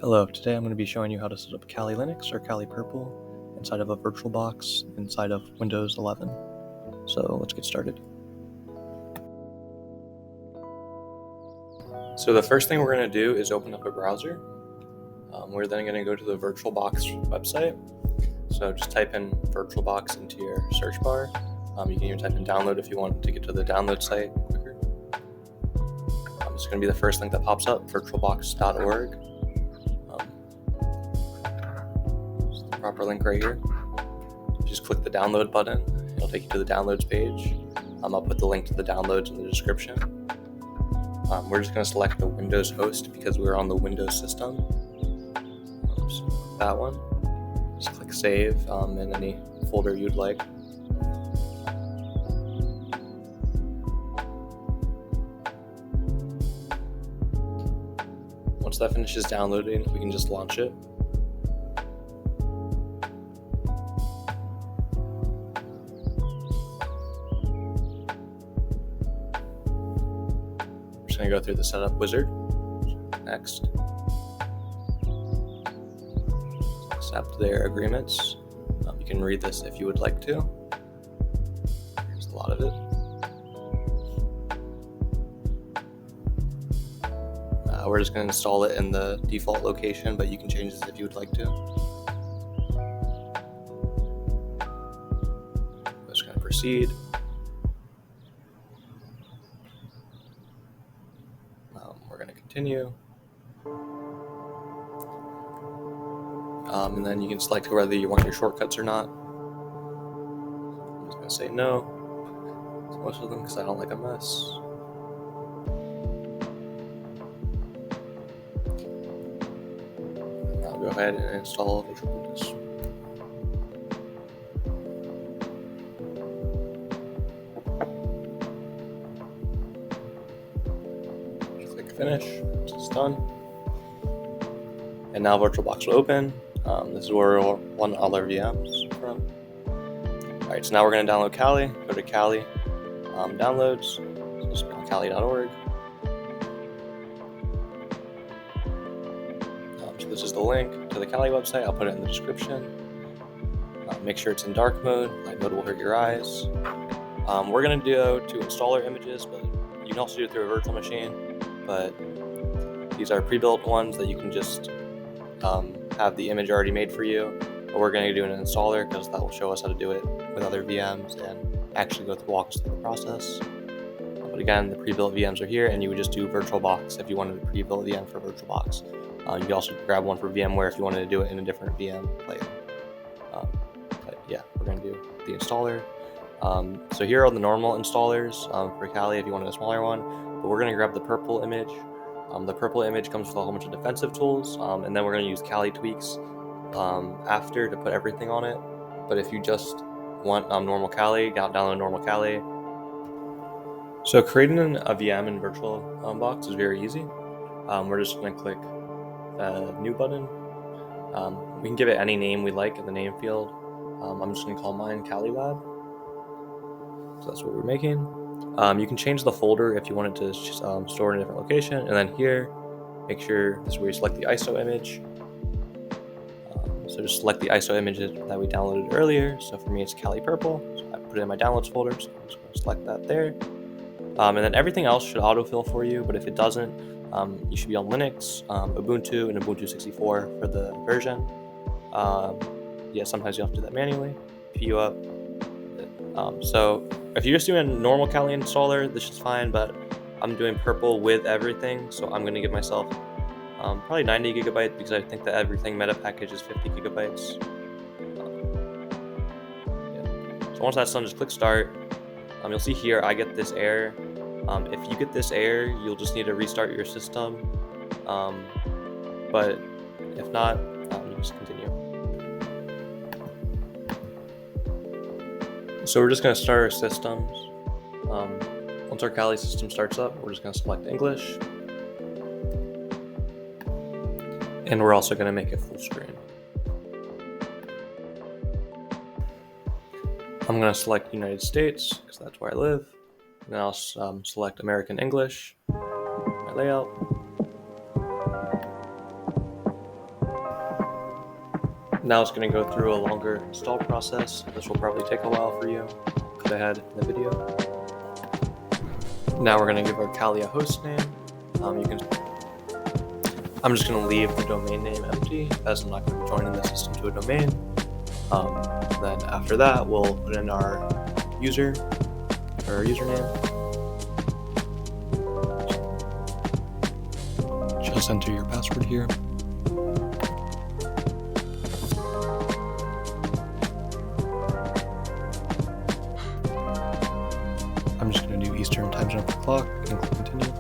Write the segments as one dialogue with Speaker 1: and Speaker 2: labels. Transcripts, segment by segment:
Speaker 1: Hello, today I'm going to be showing you how to set up Kali Linux or Kali Purple inside of a VirtualBox inside of Windows 11. So let's get started. So the first thing we're going to do is open up a browser. We're then going to go to the VirtualBox website. So just type in VirtualBox into your search bar. You can even type in download if you want to get to the download site quicker. It's going to be the first link that pops up, virtualbox.org. Proper link right here. Just click the download button. It'll take you to the downloads page. I'll put the link to the downloads in the description. We're just going to select the Windows host because we're on the Windows system. So that one. Just click save in any folder you'd like. Once that finishes downloading, we can just launch it. Going to go through the setup wizard. Next, accept their agreements. You can read this if you would like to. There's a lot of it. We're just going to install it in the default location, but you can change this if you would like to. I'm just going to proceed. We're going to continue. And then you can select whether you want your shortcuts or not. I'm just going to say no to most of them because I don't like a mess. I'll go ahead and install VirtualBox. Finish. It's done. And now VirtualBox will open. This is where we'll run all our VMs from. Alright, so now we're going to download Kali. Go to Kali downloads. So it's on kali.org. So this is the link to the Kali website. I'll put it in the description. Make sure it's in dark mode. Light mode will hurt your eyes. We're going to do to installer images, but you can also do it through a virtual machine. But these are pre-built ones that you can just have the image already made for you. But we're going to do an installer because that will show us how to do it with other VMs and actually walk us through the process. But again, the pre-built VMs are here, and you would just do VirtualBox if you wanted a pre-built VM for VirtualBox. You can also grab one for VMware if you wanted to do it in a different VM player. But yeah, we're going to do the installer. So here are the normal installers for Kali if you wanted a smaller one. But we're going to grab the purple image. The purple image comes with a whole bunch of defensive tools, and then we're going to use Kali tweaks after to put everything on it. But if you just want normal Kali, download normal Kali. So creating a VM in VirtualBox is very easy. We're just going to click the new button. We can give it any name we like in the name field. I'm just going to call mine Kali Lab. So that's what we're making. You can change the folder if you want it to store in a different location. And then here, make sure this is where you select the ISO image. So just select the ISO image that we downloaded earlier. So for me, it's Kali Purple. So I put it in my downloads folder. So I'm just going to select that there. And then everything else should autofill for you. But if it doesn't, you should be on Linux, Ubuntu, and Ubuntu 64 for the version. Yeah, sometimes you have to do that manually. PU up. So if you're just doing a normal Kali installer, this is fine, but I'm doing purple with everything, so I'm going to give myself probably 90 gigabytes because I think that everything meta package is 50 gigabytes. Yeah. So once that's done, just click start. You'll see here I get this error. If you get this error, you'll just need to restart your system, but if not, you just continue. So we're just going to start our systems. Once our Kali system starts up, we're just going to select English. And we're also going to make it full screen. I'm going to select United States because that's where I live. And then I'll select American English, my layout. Now it's going to go through a longer install process. This will probably take a while for you. Click ahead in the video. Now we're going to give our Kali a host name. I'm just going to leave the domain name empty, as I'm not going to be joining the system to a domain. Then after that, we'll put in our username. Just enter your password here. I'm just going to do Eastern time zone per clock and click continue.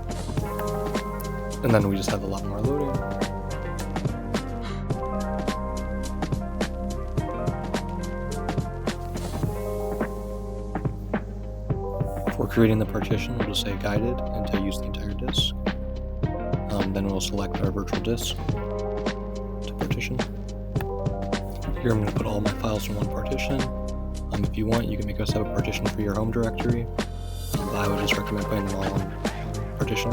Speaker 1: And then we just have a lot more loading. For creating the partition, we'll just say guided and to use the entire disk. Then we'll select our virtual disk to partition. Here I'm going to put all my files in one partition. If you want, you can make a separate partition for your home directory. But I would just recommend putting them all on partition.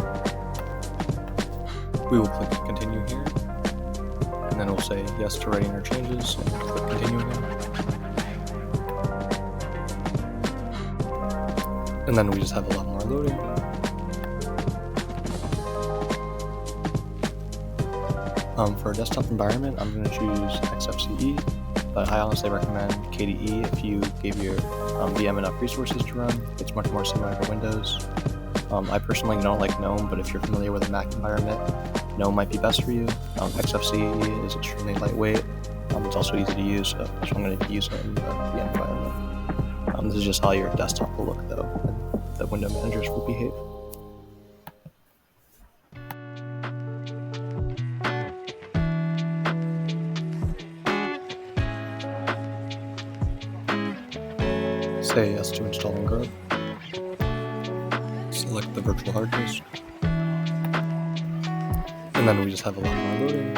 Speaker 1: We will click continue here, and then we'll say yes to writing our changes, and click continue again. And then we just have a lot more loading. For a desktop environment, I'm going to choose XFCE, but I honestly recommend KDE if you gave your VM enough resources to run. It's much more similar to Windows. I personally don't like GNOME, but if you're familiar with a Mac environment, GNOME might be best for you. XFCE is extremely lightweight. It's also easy to use, so I'm going to use it in the VM environment. This is just how your desktop will look, though, and the window managers will behave. Say yes to installing Grub. Select the virtual hard disk. And then we just have a lot more loading.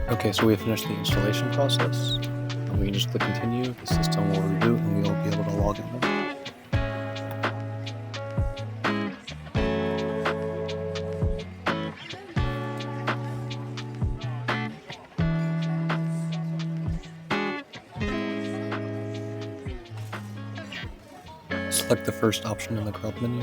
Speaker 1: Okay, so we have finished the installation process. And we can just click continue, the system will reboot, and we will be able to log in now. Select the first option in the Grub menu.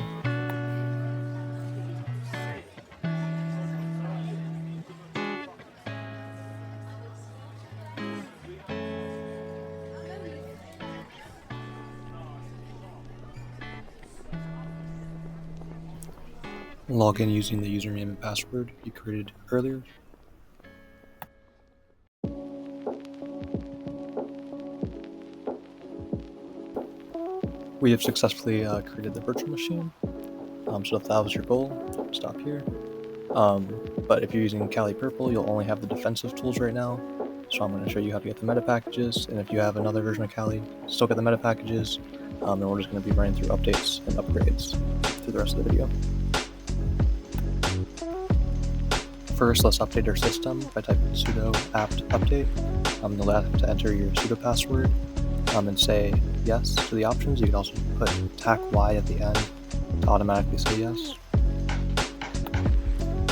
Speaker 1: Log in using the username and password you created earlier. We have successfully created the virtual machine, so if that was your goal, stop here. But if you're using Kali Purple, you'll only have the defensive tools right now, so I'm going to show you how to get the meta packages, and if you have another version of Kali, still get the meta packages, and we're just going to be running through updates and upgrades through the rest of the video. First, let's update our system by typing sudo apt update. You'll have to enter your sudo password and say yes to the options. You can also put tac y at the end to automatically say yes.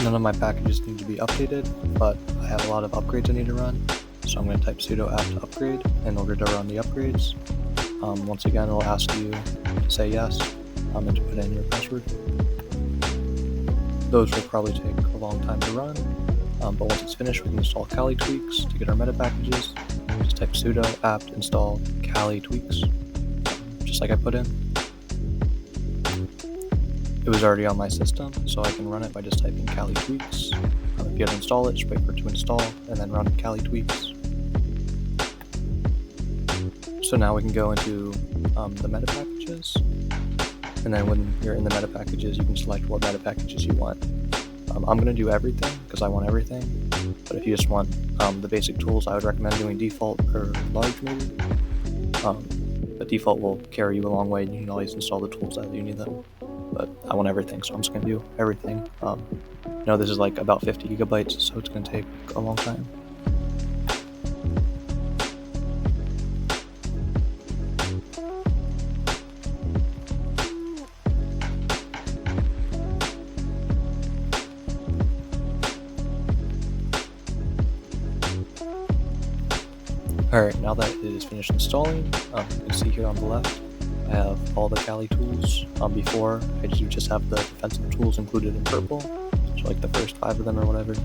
Speaker 1: None of my packages need to be updated, but I have a lot of upgrades I need to run, so I'm going to type sudo apt upgrade in order to run the upgrades. Once again, it'll ask you to say yes and to put in your password. Those will probably take a long time to run, but once it's finished, we can install Kali tweaks to get our meta packages. Just type sudo apt install Kali tweaks, just like I put in. It was already on my system, so I can run it by just typing Kali tweaks. If you have to install it, just wait for it to install, and then run Kali tweaks. So now we can go into the meta packages, and then when you're in the meta packages, you can select what meta packages you want. I'm going to do everything because I want everything, but if you just want the basic tools, I would recommend doing default or large maybe. But default will carry you a long way, and you can always install the tools as you need them. But I want everything, so I'm just going to do everything. This is like about 50 gigabytes, so it's going to take a long time. Alright, now that it is finished installing, you can see here on the left, I have all the Kali tools. Before, I just have the defensive tools included in purple, so like the first 5 of them or whatever.